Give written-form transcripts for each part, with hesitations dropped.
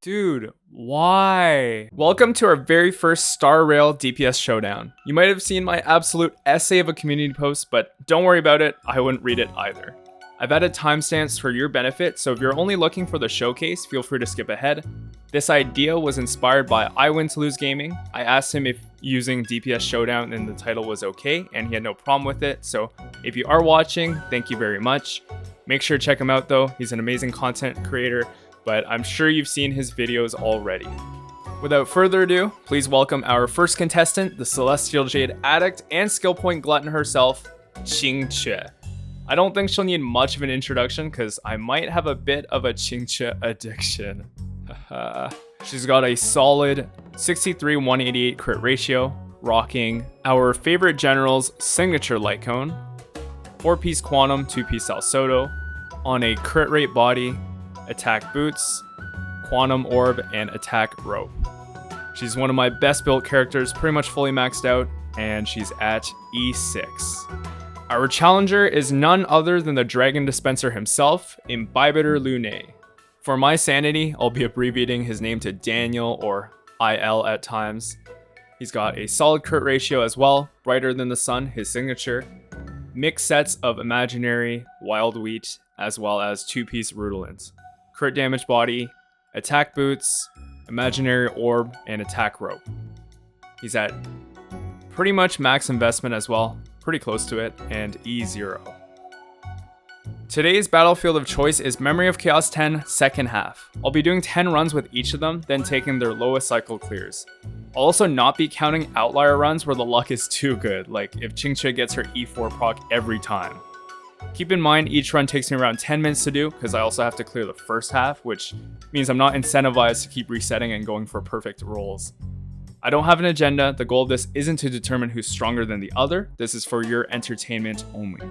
Dude, why? Welcome to our very first Star Rail DPS Showdown. You might have seen my absolute essay of a community post, but don't worry about it, I wouldn't read it either. I've added timestamps for your benefit, so if you're only looking for the showcase, feel free to skip ahead. This idea was inspired by I Win to Lose Gaming. I asked him if using DPS Showdown in the title was okay, and he had no problem with it, so if you are watching, thank you very much. Make sure to check him out though, he's an amazing content creator, but I'm sure you've seen his videos already. Without further ado, please welcome our first contestant, the Celestial Jade addict and skill point glutton herself, Qingque. I don't think she'll need much of an introduction because I might have a bit of a Qingque addiction. She's got a solid 63-188 crit ratio, rocking our favorite general's signature light cone, 4-piece quantum, 2-piece Salsodo, on a crit rate body, attack boots, quantum orb, and attack rope. She's one of my best built characters, pretty much fully maxed out, and she's at E6. Our challenger is none other than the Dragon Dispenser himself, Imbibitor Lunae. For my sanity, I'll be abbreviating his name to Daniel or IL at times. He's got a solid crit ratio as well, brighter than the sun, his signature, mixed sets of imaginary wild wheat, as well as 2-piece rudolins. Crit damage body, attack boots, imaginary orb, and attack rope. He's at pretty much max investment as well, pretty close to it, and E0. Today's battlefield of choice is Memory of Chaos 10 second half. I'll be doing 10 runs with each of them, then taking their lowest cycle clears. I'll also not be counting outlier runs where the luck is too good, like if Qingque gets her E4 proc every time. Keep in mind, each run takes me around 10 minutes to do, because I also have to clear the first half, which means I'm not incentivized to keep resetting and going for perfect rolls. I don't have an agenda, the goal of this isn't to determine who's stronger than the other, this is for your entertainment only.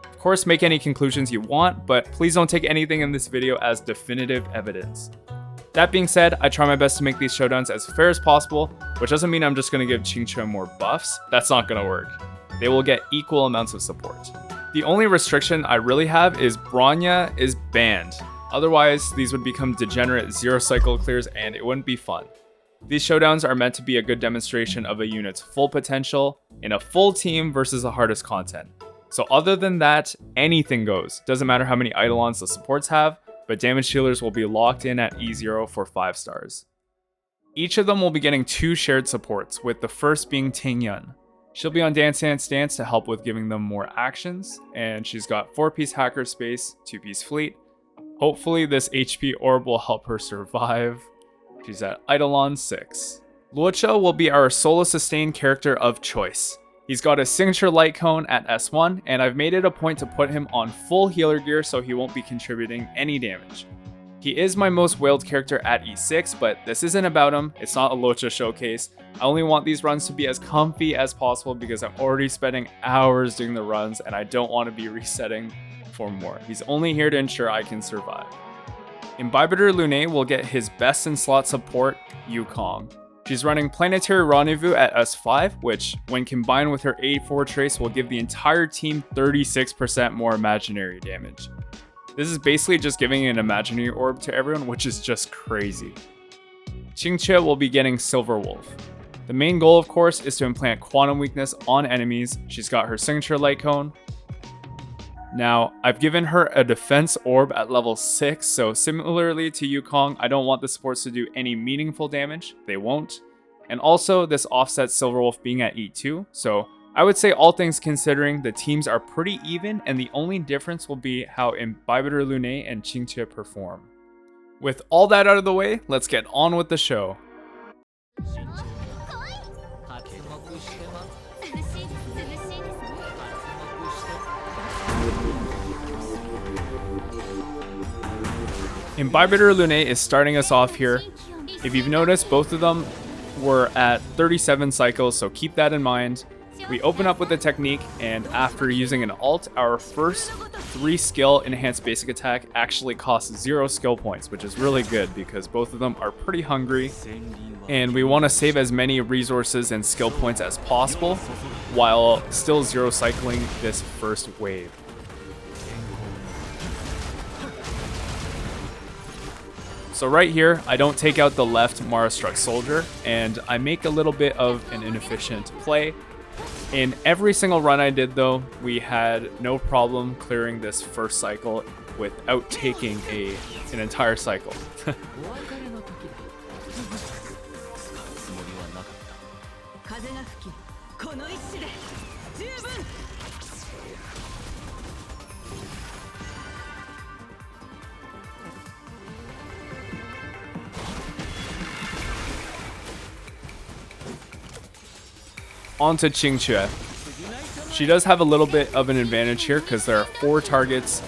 Of course, make any conclusions you want, but please don't take anything in this video as definitive evidence. That being said, I try my best to make these showdowns as fair as possible, which doesn't mean I'm just going to give Qingque more buffs, that's not going to work. They will get equal amounts of support. The only restriction I really have is Bronya is banned. Otherwise, these would become degenerate 0 cycle clears and it wouldn't be fun. These showdowns are meant to be a good demonstration of a unit's full potential in a full team versus the hardest content. So other than that, anything goes. Doesn't matter how many Eidolons the supports have, but damage healers will be locked in at E0 for 5 stars. Each of them will be getting 2 shared supports, with the first being Tingyun. She'll be on Dance Dance Dance to help with giving them more actions, and she's got 4-piece hacker space, 2-piece fleet. Hopefully this HP orb will help her survive. She's at Eidolon 6. Luocha will be our solo sustain character of choice. He's got a signature light cone at S1, and I've made it a point to put him on full healer gear so he won't be contributing any damage. He is my most wailed character at E6, but this isn't about him, it's not a Luocha showcase. I only want these runs to be as comfy as possible because I'm already spending hours doing the runs and I don't want to be resetting for more. He's only here to ensure I can survive. Imbibitor Lunae will get his best in slot support, Yukong. She's running Planetary Rendezvous at S5, which, when combined with her A4 trace, will give the entire team 36% more imaginary damage. This is basically just giving an imaginary orb to everyone, which is just crazy. Qingque will be getting Silver Wolf. The main goal, of course, is to implant quantum weakness on enemies. She's got her signature light cone. Now, I've given her a defense orb at level 6, so similarly to Yukong, I don't want the supports to do any meaningful damage. They won't. And also, this offsets Silver Wolf being at E2, so I would say all things considering, the teams are pretty even, and the only difference will be how Imbibitor Lunae and Qingque perform. With all that out of the way, let's get on with the show. Imbibitor Lunae is starting us off here. If you've noticed, both of them were at 37 cycles, so keep that in mind. We open up with a technique, and after using an ult, our first 3 skill enhanced basic attack actually costs 0 skill points, which is really good because both of them are pretty hungry, and we want to save as many resources and skill points as possible while still 0 cycling this first wave. So right here, I don't take out the left Mara Struck Soldier, and I make a little bit of an inefficient play. In every single run I did though, we had no problem clearing this first cycle without taking an entire cycle. On to Qingque. She does have a little bit of an advantage here because there are 4 targets.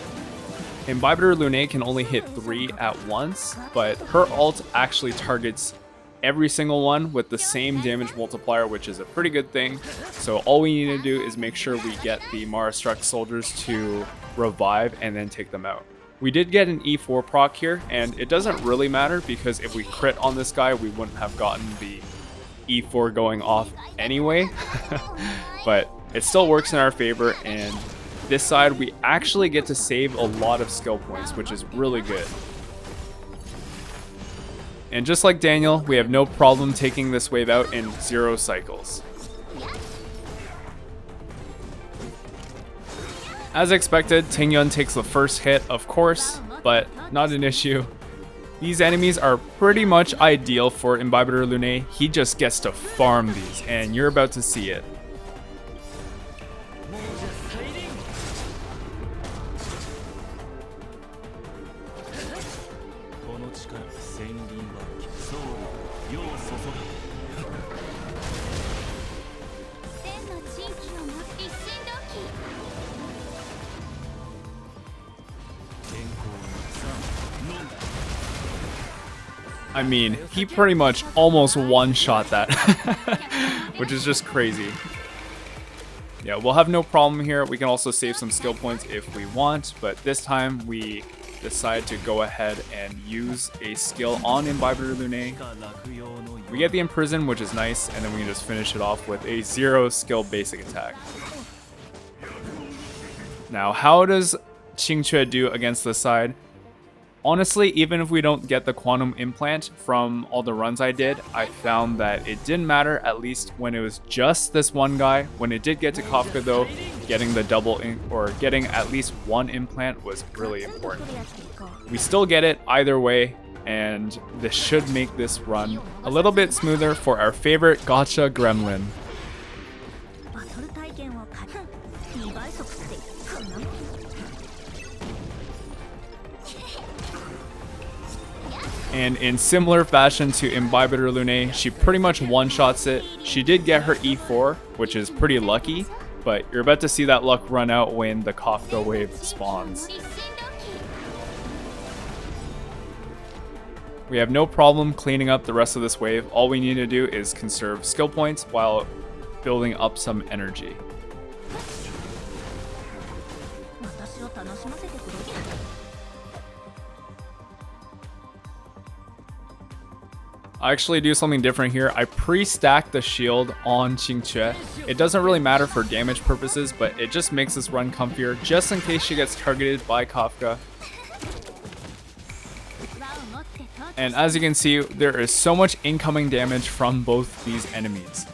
Imbibitor Lunae can only hit 3 at once, but her ult actually targets every single one with the same damage multiplier, which is a pretty good thing. So all we need to do is make sure we get the Mara Struck soldiers to revive and then take them out. We did get an E4 proc here, and it doesn't really matter because if we crit on this guy, we wouldn't have gotten the E4 going off anyway. But it still works in our favor, and this side we actually get to save a lot of skill points, which is really good. And just like Daniel, we have no problem taking this wave out in 0 cycles. As expected, Tingyun takes the first hit, of course, but not an issue. These enemies are pretty much ideal for Imbibitor Lunae. He just gets to farm these, and you're about to see it. I mean, he pretty much almost one-shot that, which is just crazy. Yeah, we'll have no problem here. We can also save some skill points if we want, but this time we decide to go ahead and use a skill on Imbibitor Lunae. We get the Imprison, which is nice, and then we can just finish it off with a 0 skill basic attack. Now, how does Qingque do against this side? Honestly, even if we don't get the Quantum Implant from all the runs I did, I found that it didn't matter, at least when it was just this one guy. When it did get to Kafka though, getting the getting at least 1 implant was really important. We still get it either way, and this should make this run a little bit smoother for our favorite gacha gremlin. And in similar fashion to Imbibitor Lunae, she pretty much one-shots it. She did get her E4, which is pretty lucky, but you're about to see that luck run out when the Kafka wave spawns. We have no problem cleaning up the rest of this wave. All we need to do is conserve skill points while building up some energy. I actually do something different here. I pre-stack the shield on Qingque. It doesn't really matter for damage purposes, but it just makes this run comfier, just in case she gets targeted by Kafka. And as you can see, there is so much incoming damage from both these enemies.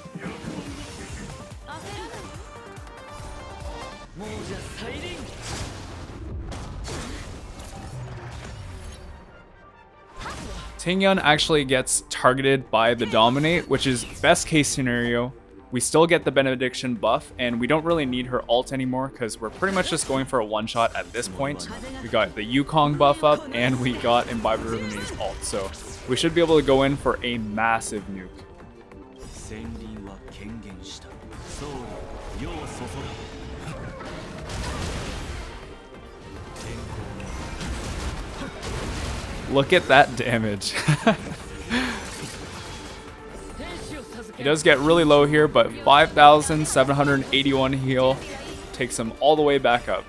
Tingyun actually gets targeted by the Dominate, which is best case scenario. We still get the Benediction buff, and we don't really need her ult anymore because we're pretty much just going for a one-shot at this point. We got the Yukong buff up, and we got Imbibitor Lunae's ult, so we should be able to go in for a massive nuke. Look at that damage. He does get really low here, but 5,781 heal takes him all the way back up.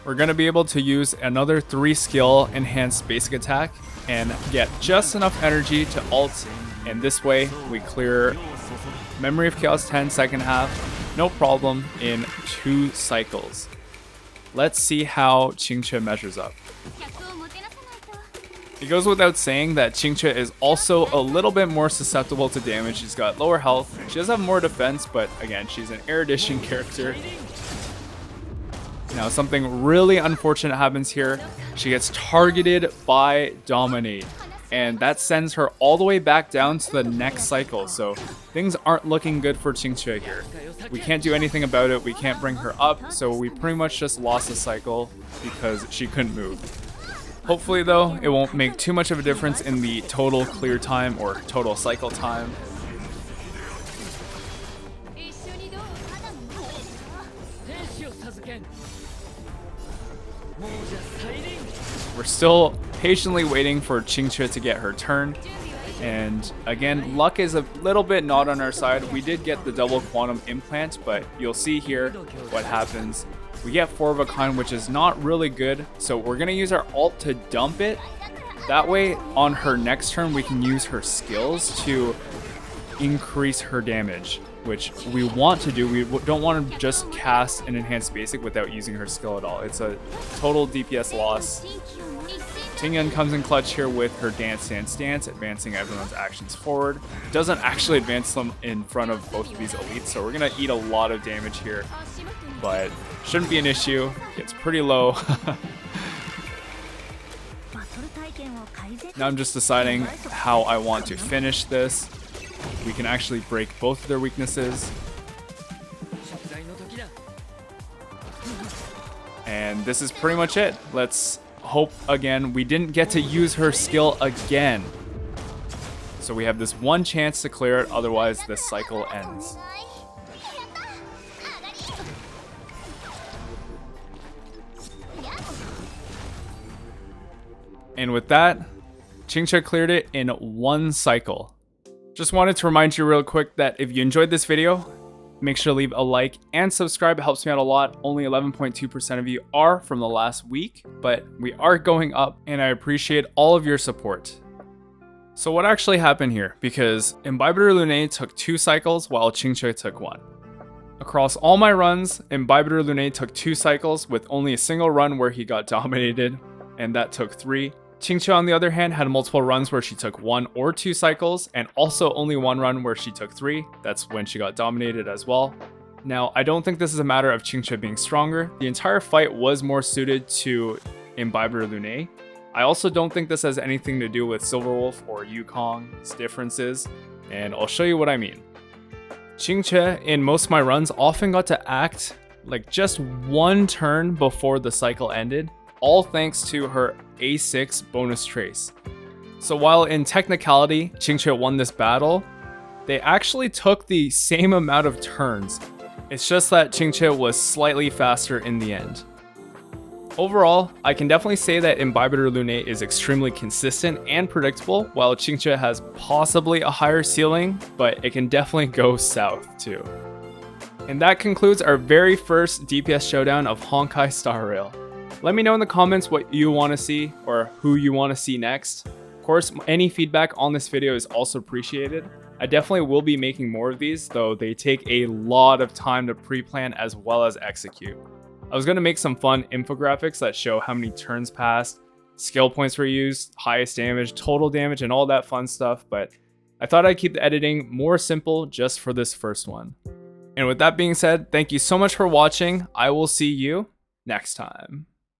We're going to be able to use another 3 skill enhanced basic attack. and get just enough energy to ult, and this way we clear Memory of Chaos 10 second half, no problem, in 2 cycles. Let's see how Qingque measures up. It goes without saying that Qingque is also a little bit more susceptible to damage. She's got lower health, she does have more defense, but again, she's an erudition character. Now, something really unfortunate happens here. She gets targeted by Dominate, and that sends her all the way back down to the next cycle. So things aren't looking good for Qingque here. We can't do anything about it. We can't bring her up, so we pretty much just lost the cycle because she couldn't move. Hopefully though, it won't make too much of a difference in the total clear time or total cycle time. We're still patiently waiting for Qingque to get her turn. And again, luck is a little bit not on our side. We did get the double quantum implant, but you'll see here what happens. We get 4 of a kind, which is not really good. So we're going to use our ult to dump it. That way, on her next turn, we can use her skills to increase her damage, which we want to do. We don't want to just cast an enhanced basic without using her skill at all. It's a total DPS loss. Tingyun comes in clutch here with her dance, advancing everyone's actions forward. Doesn't actually advance them in front of both of these elites, so we're going to eat a lot of damage here, but shouldn't be an issue. It's pretty low. Now I'm just deciding how I want to finish this. We can actually break both of their weaknesses. And this is pretty much it. Let's hope again. We didn't get to use her skill again. So we have this one chance to clear it, otherwise this cycle ends. And with that, Qingque cleared it in 1 cycle. Just wanted to remind you real quick that if you enjoyed this video, make sure to leave a like and subscribe. It helps me out a lot. Only 11.2% of you are from the last week, but we are going up and I appreciate all of your support. So what actually happened here? Because Imbibitor Lunae took 2 cycles while Qingque took 1. Across all my runs, Imbibitor Lunae took 2 cycles with only a single run where he got dominated, and that took 3. Qingque, on the other hand, had multiple runs where she took 1 or 2 cycles, and also only 1 run where she took 3. That's when she got dominated as well. Now, I don't think this is a matter of Qingque being stronger. The entire fight was more suited to Imbibitor Lunae. I also don't think this has anything to do with Silverwolf or Yukong's differences, and I'll show you what I mean. Qingque, in most of my runs, often got to act like just 1 turn before the cycle ended, all thanks to her A6 bonus trace. So while in technicality, Qingque won this battle, they actually took the same amount of turns. It's just that Qingque was slightly faster in the end. Overall, I can definitely say that Imbibitor Lunae is extremely consistent and predictable, while Qingque has possibly a higher ceiling, but it can definitely go south too. And that concludes our very first DPS Showdown of Honkai Star Rail. Let me know in the comments what you want to see or who you want to see next. Of course, any feedback on this video is also appreciated. I definitely will be making more of these, though they take a lot of time to pre-plan as well as execute. I was going to make some fun infographics that show how many turns passed, skill points were used, highest damage, total damage, and all that fun stuff, but I thought I'd keep the editing more simple just for this first one. And with that being said, thank you so much for watching. I will see you next time.